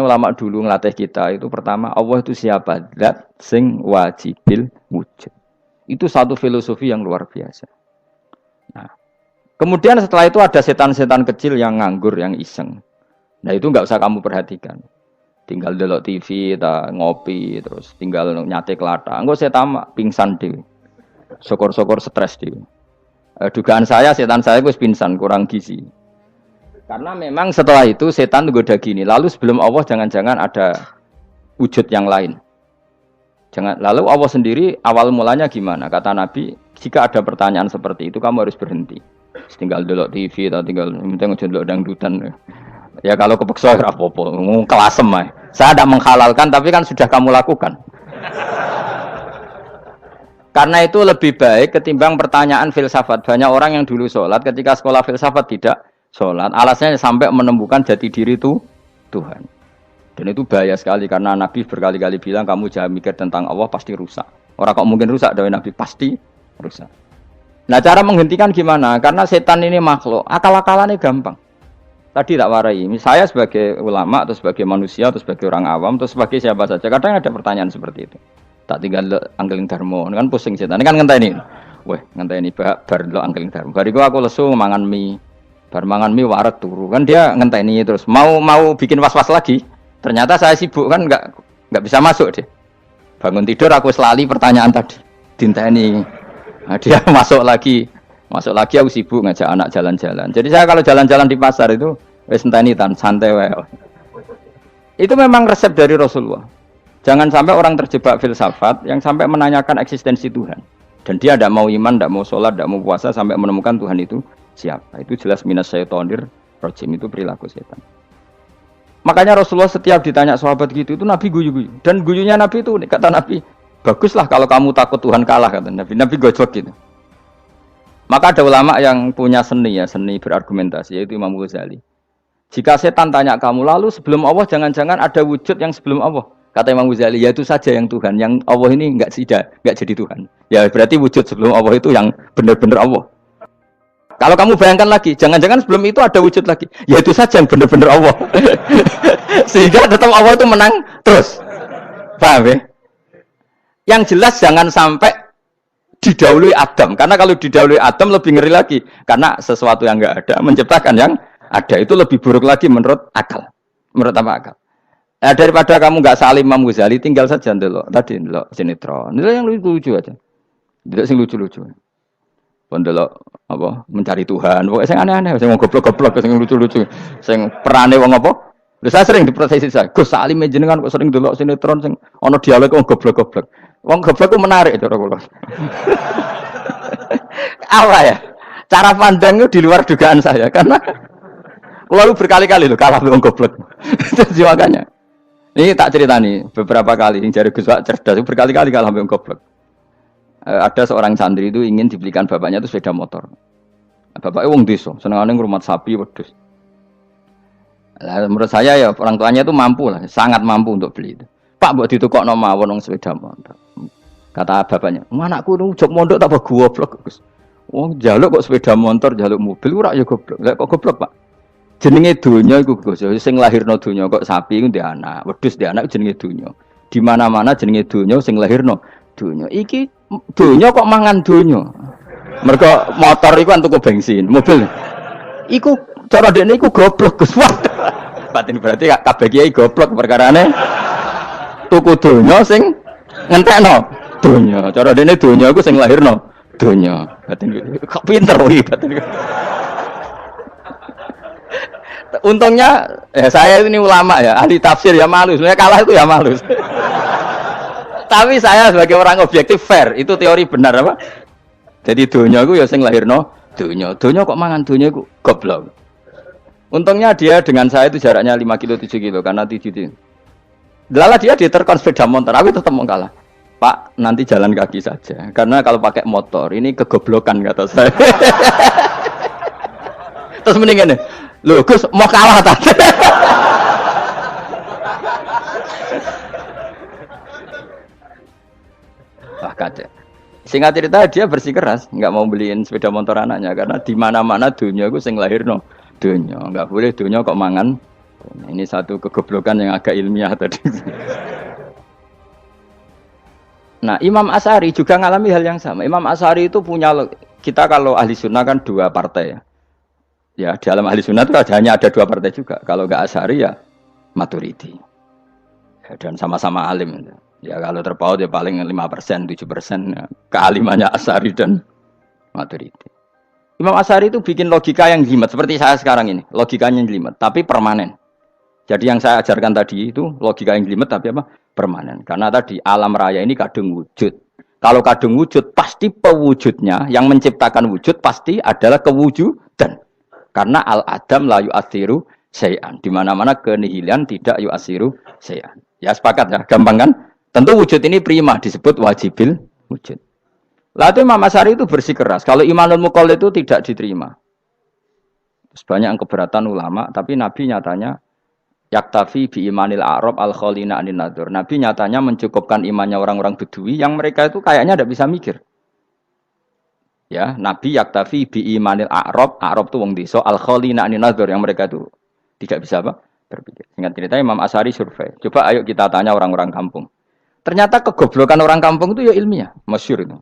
Makanya ulama dulu ngelatih kita itu pertama Allah itu siapa? Zat sing wajibil wujud. Itu satu filosofi yang luar biasa. Nah, kemudian setelah itu ada setan-setan kecil yang nganggur, yang iseng. Nah itu nggak usah kamu perhatikan. Tinggal delok TV, ngopi, terus tinggal nyate kelata. Enggak saya tamak pingsan dewe. Syukur-syukur stres dewe. Dugaan saya setan saya gue pingsan kurang gizi. Karena memang setelah itu setan goda gini. Lalu sebelum Allah jangan-jangan ada wujud yang lain. Lalu Allah sendiri awal mulanya gimana? Kata Nabi, jika ada pertanyaan seperti itu kamu harus berhenti. Tinggal delok TV atau tinggal delok dangdutan. Ya kalau kepeksa ya apa-apa, kelasem ae. Saya tidak menghalalkan tapi kan sudah kamu lakukan. Karena itu lebih baik ketimbang pertanyaan filsafat. Banyak orang yang dulu sholat ketika sekolah filsafat tidak sholat. Alasannya sampai menemukan jati diri itu Tuhan. Dan itu bahaya sekali karena Nabi berkali-kali bilang kamu jangan mikir tentang Allah pasti rusak. Orang kok mungkin rusak dari Nabi pasti rusak. Nah cara menghentikan gimana? Karena setan ini makhluk, akal-akalannya gampang. Tadi tak warai, saya sebagai ulama atau sebagai manusia atau sebagai orang awam atau sebagai siapa saja, kadang ada pertanyaan seperti itu. Tak tinggal anggeling dharma, kan pusing setan. Ini kan ngenteni. Weh, ngenteni bar lo anggeling dharma. Bariku aku lesu mangan mie. Bar mangan mie waret turu. Kan dia ngenteni terus mau bikin was-was lagi. Ternyata saya sibuk kan enggak bisa masuk deh. Bangun tidur aku selali pertanyaan tadi. Dinteni. Nah, dia masuk lagi aku sibuk ngajak anak jalan-jalan. Jadi saya kalau jalan-jalan di pasar itu wis enteni tan santai wae. Itu memang resep dari Rasulullah. Jangan sampai orang terjebak filsafat yang sampai menanyakan eksistensi Tuhan. Dan dia tidak mau iman, tidak mau sholat, tidak mau puasa sampai menemukan Tuhan itu siapa. Itu jelas minas syaitonir rajim, itu perilaku setan. Makanya Rasulullah setiap ditanya sahabat gitu itu Nabi guyu-guyu. Dan guyunya Nabi itu kata Nabi, baguslah kalau kamu takut Tuhan kalah kata Nabi. Nabi gojok gitu. Maka ada ulama yang punya seni berargumentasi, yaitu Imam Ghazali. Jika setan tanya kamu, lalu sebelum Allah jangan-jangan ada wujud yang sebelum Allah. Kata Imam Ghazali, ya itu saja yang Tuhan. Yang Allah ini enggak jadi Tuhan. Ya berarti wujud sebelum Allah itu yang benar-benar Allah. Kalau kamu bayangkan lagi, jangan-jangan sebelum itu ada wujud lagi. Ya itu saja yang benar-benar Allah. Sehingga tetap Allah itu menang terus. Paham ya? Yang jelas jangan sampai didahului Adam, karena kalau didahului Adam lebih ngeri lagi, karena sesuatu yang enggak ada menciptakan yang ada itu lebih buruk lagi menurut akal. Menurut apa akal? Nah, daripada kamu enggak salim Imam Ghazali, tinggal saja ndelok tadi ndelok sinetron. Ndelok yang lucu-lucu aja. Ndelok sing lucu-lucu. Ndelok apa? Mencari Tuhan. Pokoke sing aneh-aneh, sing goblok-goblok, sing lucu-lucu, sing perane wong apa? Saya sering diproses saya. Gus Salim jenengan kok sering ndelok sinetron sing ana dialog wong goblok-goblok. Wong goblok itu menarik cara kula. Apa ya? Cara pandang itu di luar dugaan saya karena kula lu berkali-kali lho kalah wong goblok. Jadi makanya. Ini tak ceritani beberapa kali yang jari Gus Wak cerdas berkali-kali kalah wong goblok. Ada seorang santri itu ingin dibelikan bapaknya itu sepeda motor. Bapaknya wong desa, senengane ngrumat sapi wedhus. Lah menurut saya ya orang tuanya itu mampu lah, sangat mampu untuk beli itu. Pak mbok ditukokno mawon wong sepeda motor. Kata bapaknya, "Anakku nu jog mondok tak goblok, Gus." Wong njaluk kok sepeda motor, njaluk mobil ora ya goblok. Lah kok goblok, Pak? Jenenge donya iku Gus, sing lahirno donya kok sapi iku ndek anak, wedhus ndek anak jenenge donya. Di mana-mana jenenge donya sing lahirno donya. Iki donya kok mangan donya. Mergo motor iku kan tuku bensin, mobil. Iku cara dekne iku goblok, Gus. Wah. Batin berarti kabeh kiai goblok perkarane tuku donya sing ngentekno donya. Cara dene donya iku sing lahirno donya. Batin kok pinter iki batin. Untungnya saya ini ulama ya, ahli tafsir ya malu. Sebenarnya kalah itu ya malu. Tapi saya sebagai orang objektif fair, itu teori benar apa? Jadi donya iku ya sing lahirno donya. Donya kok mangan donya iku goblok. Untungnya dia dengan saya itu jaraknya 5 kilo 7 kilo karena 7 kilo. Lala dia diterkon sepeda motor, tapi tetap mau kalah. Pak, nanti jalan kaki saja. Karena kalau pakai motor, ini kegoblokan kata saya. Terus mendingan nih, loh Gus mau kalah tadi. Wah kacau. Singkat cerita dia bersikeras, nggak mau beliin sepeda motor anaknya karena di mana-mana dunia gue sing lahir no dunia, nggak boleh dunia kok mangan Ini satu kegoblokan yang agak ilmiah tadi. Nah, Imam Asy'ari juga mengalami hal yang sama. Imam Asy'ari itu punya, kita kalau ahli sunnah kan dua partai ya. Ya, dalam ahli sunnah itu hanya ada dua partai juga. Kalau nggak Asy'ari ya Maturidi. Ya, dan sama-sama alim. Ya kalau terpaut ya paling 5%, 7% ya. Kealimannya Asy'ari dan Maturidi. Imam Asy'ari itu bikin logika yang jelimet seperti saya sekarang ini. Logikanya jelimet, tapi permanen. Jadi yang saya ajarkan tadi itu logika yang jelimet tapi apa? Permanen. Karena tadi alam raya ini kadung wujud. Kalau kadung wujud pasti pewujudnya yang menciptakan wujud pasti adalah kewujudan. Karena al-adam la yu'athiru syai'an. Di mana-mana kenihilan tidak yu'athiru syai'an. Ya sepakat ya, gampang kan? Tentu wujud ini prima disebut wajibil wujud. Lalu Imam Asy'ari itu bersikeras. Kalau imanul muqallid itu tidak diterima. Terus banyak yang keberatan ulama, tapi Nabi nyatanya yaktafi bi imanil a'rab al khalina anin nadzur. Nabi nyatanya mencukupkan imannya orang-orang Bedui yang mereka itu kayaknya tidak bisa mikir. Ya, Nabi yaktafi bi imanil a'rab itu wong desa al khalina anin nadzur yang mereka itu tidak bisa apa? Berpikir. Singkat cerita Imam Asy'ari survei. Coba ayo kita tanya orang-orang kampung. Ternyata kegoblokan orang kampung itu ya ilmiah, masyhur itu.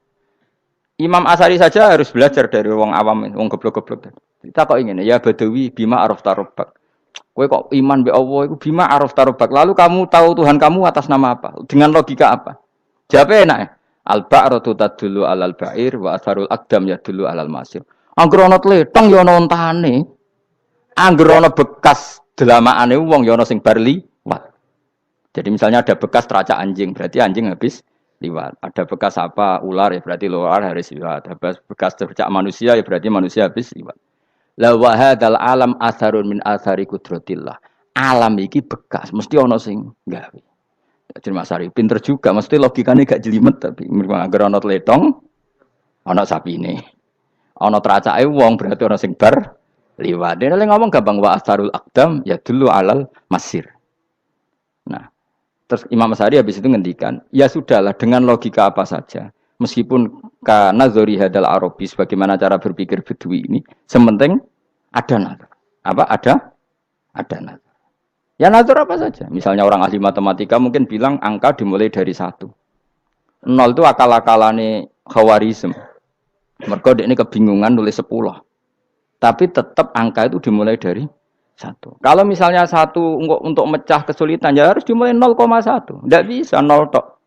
Imam Asy'ari saja harus belajar dari wong awam, wong goblok-goblok. Kita kok ingin ya Badawi bima arafta rabbak. Kowe kok iman be Allah iku bima arafta rabbak. Lalu kamu tahu Tuhan kamu atas nama apa? Dengan logika apa? Jawabnya enak ya. Al-ba'ratu tadullu 'alal ba'ir wa atharul aqdam yadullu 'alal masir. Angger ana tletong ya ana ontane. Angger ana bekas delamaane wong ya ana sing bar liwat. Jadi misalnya ada bekas teracak anjing, berarti anjing habis liwat. Ada bekas apa ular ya berarti ular harus liwat. Ada bekas tercak manusia ya berarti manusia habis liwat. La wa hadzal alam atharun min athari qudratillah. Alam iki bekas, mesti ana sing gawe. Jadi Mas Ari pinter juga, mesti logikane gak jelimet tapi agar ana tletong ana sapine. Ana teracake wong berarti ana sing bar liwat. Dene ngomong gampang wa atharul aqdam ya dulu alal masir. Nah, terus Imam Asy'ari habis itu ngendikan, ya sudahlah dengan logika apa saja. Meskipun karena zori hadal Arabi sebagaimana cara berpikir Bedui ini, sementing ada nazar. Apa ada nazar. Ya nazar apa saja. Misalnya orang ahli matematika mungkin bilang angka dimulai dari 1. 0 itu akal-akalane Khawarizm. Mergo ini kebingungan nulis 10. Tapi tetap angka itu dimulai dari 1. Kalau misalnya 1 untuk mecah kesulitan ya harus dimulai 0,1. Tidak bisa 0 tok.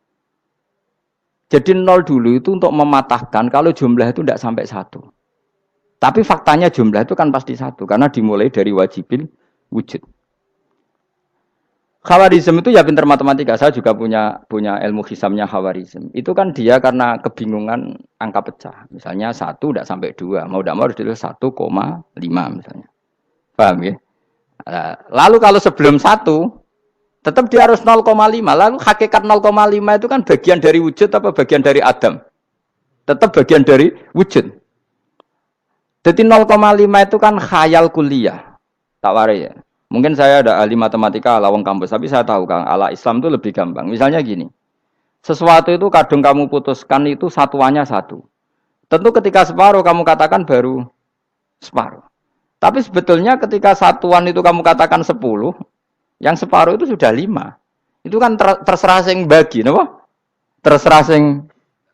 Jadi 0 dulu itu untuk mematahkan kalau jumlah itu tidak sampai 1. Tapi faktanya jumlah itu kan pasti 1 karena dimulai dari wajibil wujud. Khawarizm itu ya pintar matematika. Saya juga punya ilmu hisabnya Khawarizm. Itu kan dia karena kebingungan angka pecah. Misalnya 1 tidak sampai 2. Mau tidak mau harus ditulis 1,5 misalnya. Paham ya? Lalu kalau sebelum 1 tetap dia harus 0,5. Lalu hakikat 0,5 itu kan bagian dari wujud apa bagian dari Adam? Tetap bagian dari wujud. Jadi 0,5 itu kan khayal kuliah. Tak warai ya. Mungkin saya ada ahli matematika ala wong kampus, tapi saya tahu Kang, ala Islam itu lebih gampang. Misalnya gini. Sesuatu itu kadang kamu putuskan itu satuannya 1. Tentu ketika separuh kamu katakan baru separuh. Tapi sebetulnya ketika satuan itu kamu katakan 10, yang separuh itu sudah 5. Itu kan terserah sing bagi, napa? Terserah sing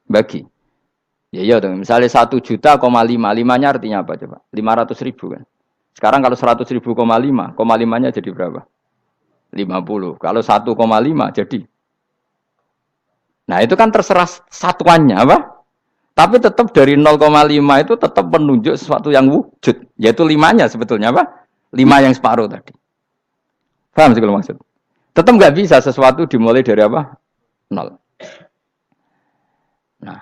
bagi. Ya iya dong, misalnya 1 juta, 5-nya artinya apa coba? 500.000 kan. Sekarang kalau 100.000, 5-nya jadi berapa? 50. Kalau 1,5 jadi. Nah, itu kan terserah satuannya apa? Tapi tetap dari 0,5 itu tetap menunjuk sesuatu yang wujud, yaitu 5-nya sebetulnya apa? 5 yang separuh tadi. Paham sih kalau maksud? Tetap nggak bisa sesuatu dimulai dari apa? 0. Nah,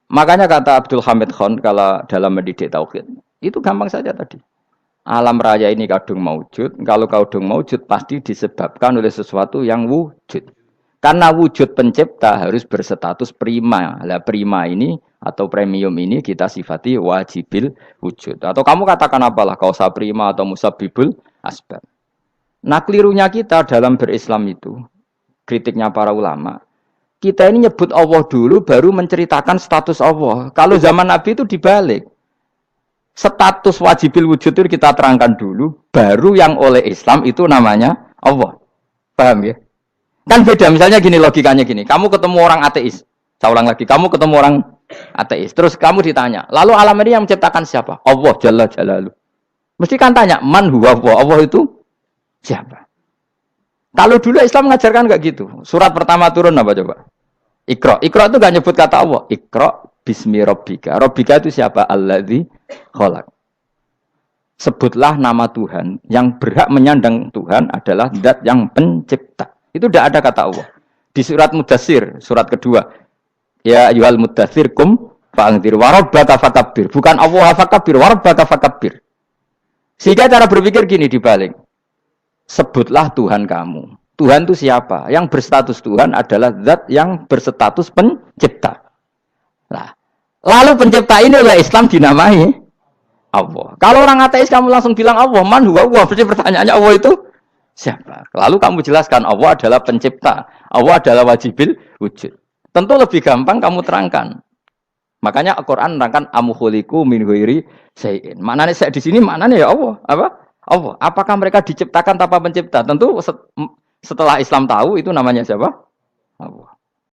makanya kata Abdul Hamid Khan kalau dalam mendidik tauhid, itu gampang saja tadi. Alam raya ini kadung maujud, kalau kadung maujud pasti disebabkan oleh sesuatu yang wujud. Karena wujud pencipta harus berstatus prima. Lah prima ini atau premium ini kita sifati wajibil wujud. Atau kamu katakan apalah kausa prima atau musabbibul asbab. Nah kelirunya kita dalam berislam itu, kritiknya para ulama, kita ini nyebut Allah dulu baru menceritakan status Allah. Kalau zaman Nabi itu dibalik. Status wajibil wujud itu kita terangkan dulu, baru yang oleh Islam itu namanya Allah. Paham ya? Kan beda, misalnya gini logikanya gini, kamu ketemu orang ateis, saya ulang lagi, kamu ketemu orang ateis, terus kamu ditanya, lalu alam ini yang menciptakan siapa? Allah Jalla Jalaluh. Mesti kan tanya, man huwa Allah, Allah itu siapa? Kalau dulu Islam mengajarkan enggak gitu, surat pertama turun apa coba? Iqra. Iqra itu enggak nyebut kata Allah, Iqra bismi rabbika. Rabbika itu siapa? Alladzi khalaq. Sebutlah nama Tuhan. Yang berhak menyandang Tuhan adalah zat yang pencipta. Itu tidak ada kata Allah. Di surat Mudatsir, surat kedua. Ya ayyuhal mudatsir kum fa'anzir wa rabbaka fakabbir. Bukan Allah fakabbir, wa rabbaka fakabbir. Sehingga cara berpikir gini dibalik. Sebutlah Tuhan kamu. Tuhan itu siapa? Yang berstatus Tuhan adalah zat yang berstatus pencipta. Nah, lalu pencipta ini oleh Islam dinamai Allah. Kalau orang ateis kamu langsung bilang Allah, man huwa Allah. Berarti pertanyaannya Allah itu siapa? Lalu kamu jelaskan Allah adalah pencipta. Allah adalah wajibil wujud. Tentu lebih gampang kamu terangkan. Makanya Al-Qur'an menerangkan amkhuliqu min ghairi syai'in. Maknanya saya di sini maknanya ya Allah. Apa? Allah. Apakah mereka diciptakan tanpa pencipta? Tentu setelah Islam tahu itu namanya siapa? Allah.